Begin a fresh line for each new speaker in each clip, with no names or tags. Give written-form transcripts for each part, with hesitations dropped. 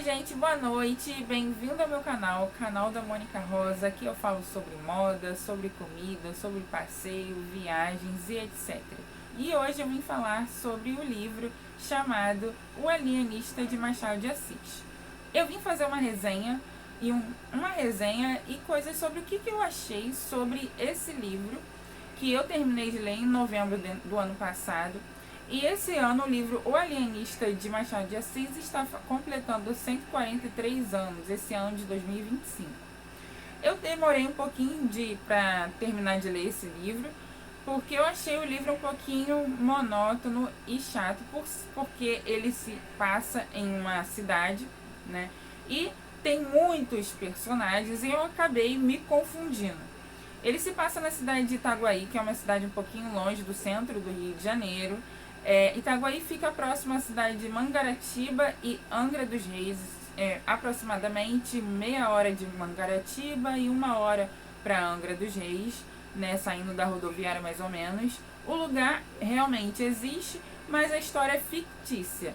gente, boa noite, bem-vindo ao meu canal, canal da Mônica Rosa. Aqui eu falo sobre moda, sobre comida, sobre passeio, viagens e etc. E hoje eu vim falar sobre o livro chamado O Alienista, de Machado de Assis. Eu vim fazer uma resenha e coisas sobre o que eu achei sobre esse livro, que eu terminei de ler em novembro do ano passado. E esse ano o livro O Alienista, de Machado de Assis, está completando 143 anos, esse ano de 2025. Eu demorei um pouquinho para terminar de ler esse livro, porque eu achei o livro um pouquinho monótono e chato, porque ele se passa em uma cidade, né? E tem muitos personagens e eu acabei me confundindo. Ele se passa na cidade de Itaguaí, que é uma cidade um pouquinho longe do centro do Rio de Janeiro. Itaguaí fica próximo à cidade de Mangaratiba e Angra dos Reis, aproximadamente meia hora de Mangaratiba e 1 hora para Angra dos Reis, né, saindo da rodoviária mais ou menos. O lugar realmente existe, mas a história é fictícia.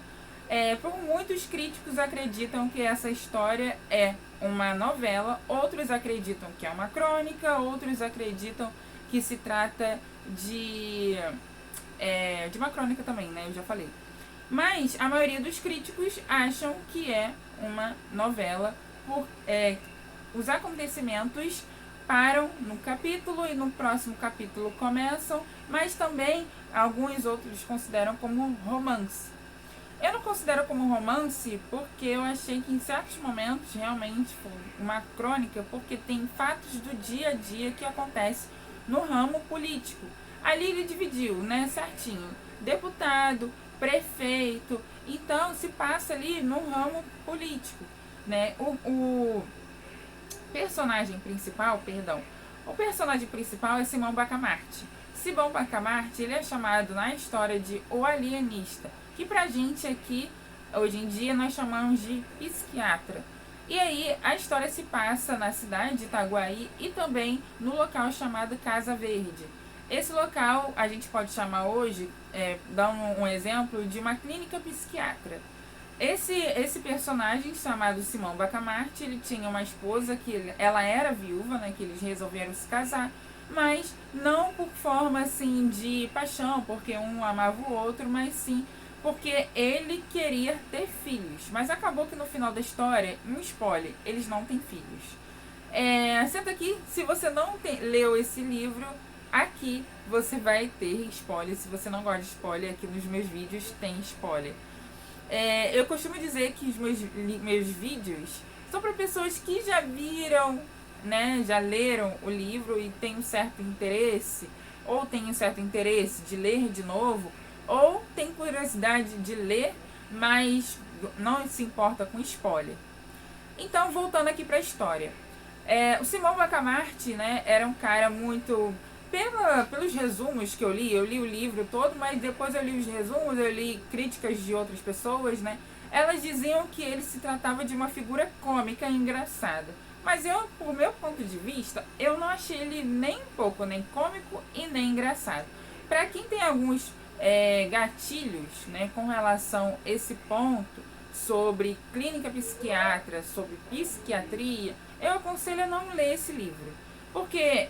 Por muitos críticos acreditam que essa história é uma novela, outros acreditam que é uma crônica, outros acreditam que se trata de uma crônica também, né? Eu já falei. Mas a maioria dos críticos acham que é uma novela, os acontecimentos param no capítulo e no próximo capítulo começam, mas também alguns outros consideram como romance. Eu não considero como romance porque eu achei que em certos momentos realmente foi uma crônica, porque tem fatos do dia a dia que acontecem no ramo político. Ali ele dividiu, né, certinho, deputado, prefeito, então se passa ali no ramo político, né? O personagem principal é Simão Bacamarte. Simão Bacamarte, ele é chamado na história de O Alienista, que pra gente aqui, hoje em dia, nós chamamos de psiquiatra. E aí a história se passa na cidade de Itaguaí e também no local chamado Casa Verde. Esse local a gente pode chamar hoje, dar um exemplo de uma clínica psiquiatra. Esse personagem chamado Simão Bacamarte, ele tinha uma esposa que ela era viúva, né, que eles resolveram se casar, mas não por forma assim de paixão, porque um amava o outro, mas sim porque ele queria ter filhos. Mas acabou que no final da história, um spoiler, eles não têm filhos. Senta aqui, se você não leu esse livro, aqui você vai ter spoiler. Se você não gosta de spoiler, aqui nos meus vídeos tem spoiler. Eu costumo dizer que os meus vídeos são para pessoas que já viram, né, já leram o livro e têm um certo interesse, ou têm um certo interesse de ler de novo, ou tem curiosidade de ler, mas não se importa com spoiler. Então, voltando aqui para a história. O Simão Bacamarte, né, era um cara muito... Pelos resumos que eu li o livro todo, mas depois eu li os resumos, eu li críticas de outras pessoas, né? Elas diziam que ele se tratava de uma figura cômica e engraçada. Mas eu, por meu ponto de vista, eu não achei ele nem um pouco nem cômico e nem engraçado. Para quem tem alguns gatilhos, né, com relação a esse ponto sobre clínica psiquiatra, sobre psiquiatria, eu aconselho a não ler esse livro. Porque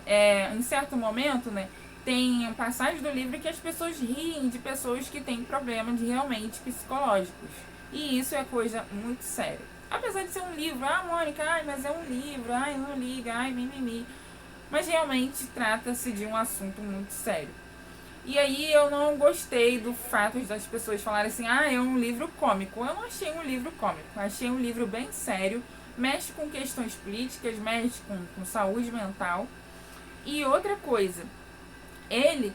em certo momento, né, tem passagens do livro que as pessoas riem de pessoas que têm problemas realmente psicológicos. E isso é coisa muito séria. Apesar de ser um livro, Mônica, mas é um livro, não liga, mimimi. Mas realmente trata-se de um assunto muito sério. E aí eu não gostei do fato das pessoas falarem assim, é um livro cômico. Eu não achei um livro cômico, achei um livro bem sério, mexe com questões políticas, mexe com saúde mental. E outra coisa, ele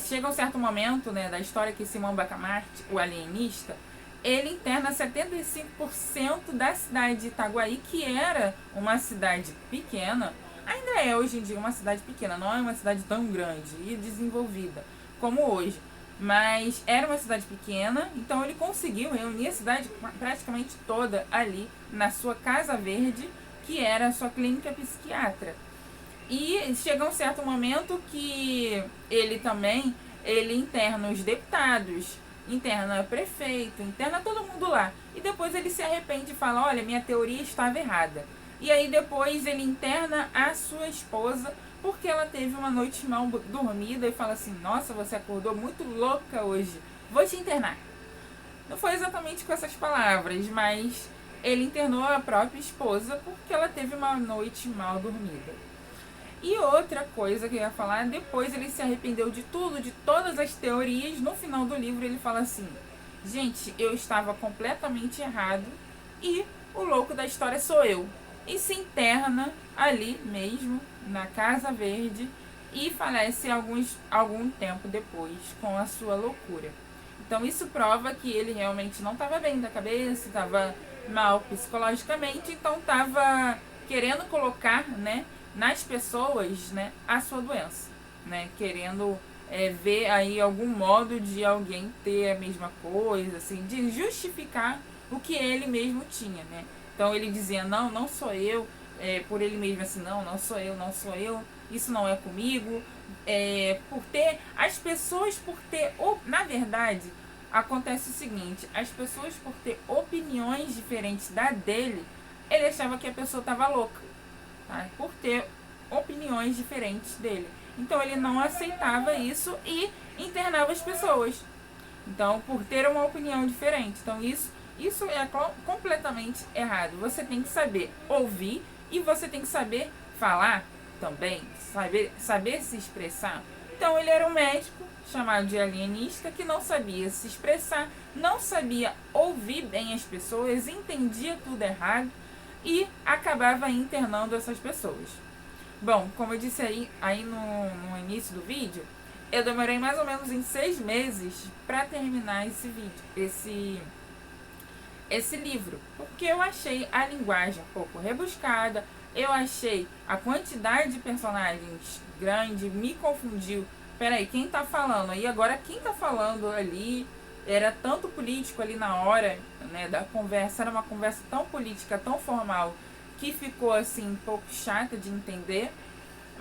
chega a um certo momento, né, da história que Simão Bacamarte, o alienista, ele interna 75% da cidade de Itaguaí, que era uma cidade pequena. Ainda é hoje em dia uma cidade pequena, não é uma cidade tão grande e desenvolvida como hoje. Mas era uma cidade pequena, então ele conseguiu reunir a cidade praticamente toda ali na sua Casa Verde, que era a sua clínica psiquiatra. E chega um certo momento que ele interna os deputados, interna prefeito, interna todo mundo lá. E depois ele se arrepende e fala, olha, minha teoria estava errada. E aí depois ele interna a sua esposa porque ela teve uma noite mal dormida e fala assim, nossa, você acordou muito louca hoje, vou te internar. Não foi exatamente com essas palavras, mas ele internou a própria esposa porque ela teve uma noite mal dormida. E outra coisa que eu ia falar, depois ele se arrependeu de tudo, de todas as teorias. No final do livro ele fala assim, gente, eu estava completamente errado e o louco da história sou eu. E se interna ali mesmo, na Casa Verde, e falece algum tempo depois com a sua loucura. Então isso prova que ele realmente não estava bem da cabeça, estava mal psicologicamente, então estava querendo colocar, né, nas pessoas, né, a sua doença, né, querendo ver aí algum modo de alguém ter a mesma coisa, assim, de justificar o que ele mesmo tinha, né. Então ele dizia, não, não sou eu, por ele mesmo assim, não, não sou eu, não sou eu, isso não é comigo, por ter, as pessoas por ter, na verdade, acontece o seguinte, as pessoas por ter opiniões diferentes da dele, ele achava que a pessoa estava louca, tá? Por ter opiniões diferentes dele. Então ele não aceitava isso e internava as pessoas. Então, por ter uma opinião diferente. Então isso é completamente errado. Você tem que saber ouvir e você tem que saber falar também, saber se expressar. Então ele era um médico chamado de alienista que não sabia se expressar, não sabia ouvir bem as pessoas, entendia tudo errado e acabava internando essas pessoas. Bom, como eu disse aí no início do vídeo, eu demorei mais ou menos em 6 meses para terminar esse livro, porque eu achei a linguagem um pouco rebuscada, eu achei a quantidade de personagens grande, me confundiu. Peraí, quem tá falando? E agora quem tá falando ali? Era tanto político ali na hora, né, da conversa, era uma conversa tão política, tão formal, que ficou assim um pouco chata de entender.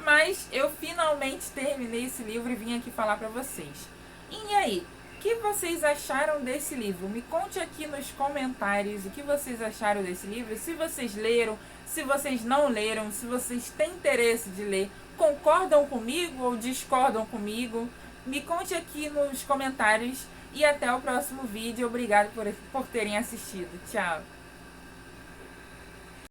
Mas eu finalmente terminei esse livro e vim aqui falar pra vocês. E aí, o que vocês acharam desse livro? Me conte aqui nos comentários o que vocês acharam desse livro. Se vocês leram, se vocês não leram, se vocês têm interesse de ler, concordam comigo ou discordam comigo? Me conte aqui nos comentários e até o próximo vídeo. Obrigado por terem assistido. Tchau!